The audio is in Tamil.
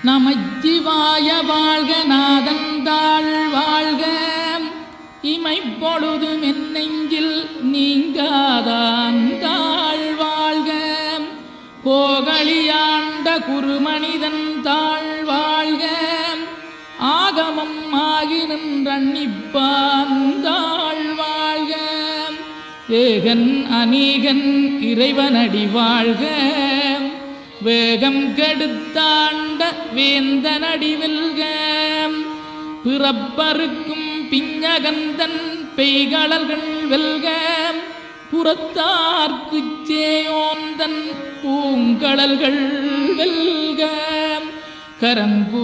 நமச்சிவாய வாழ்க நாதந்தாள் வாழ்க இமைப்பொழுது மென்னெஞ்சில் நீங்காதாந்தாள் வாழ்க கோகலியாண்ட குருமனிதன் தாழ் வாழ்க ஆகமம் ஆகி நின்றன்னிப்பாந்தாள் வாழ்க ஏகன் அநீகன் இறைவனடி வாழ்க வேகம் கெடுத்தாண்ட வேந்தனடி வெல்க பிறப்பருக்கும் பிஞகந்தன் பெய்களர்கள் வெல்க புறத்தார்க்குச் சேயோந்தன் பூங்கடல்கள் வெல்க கரங்கு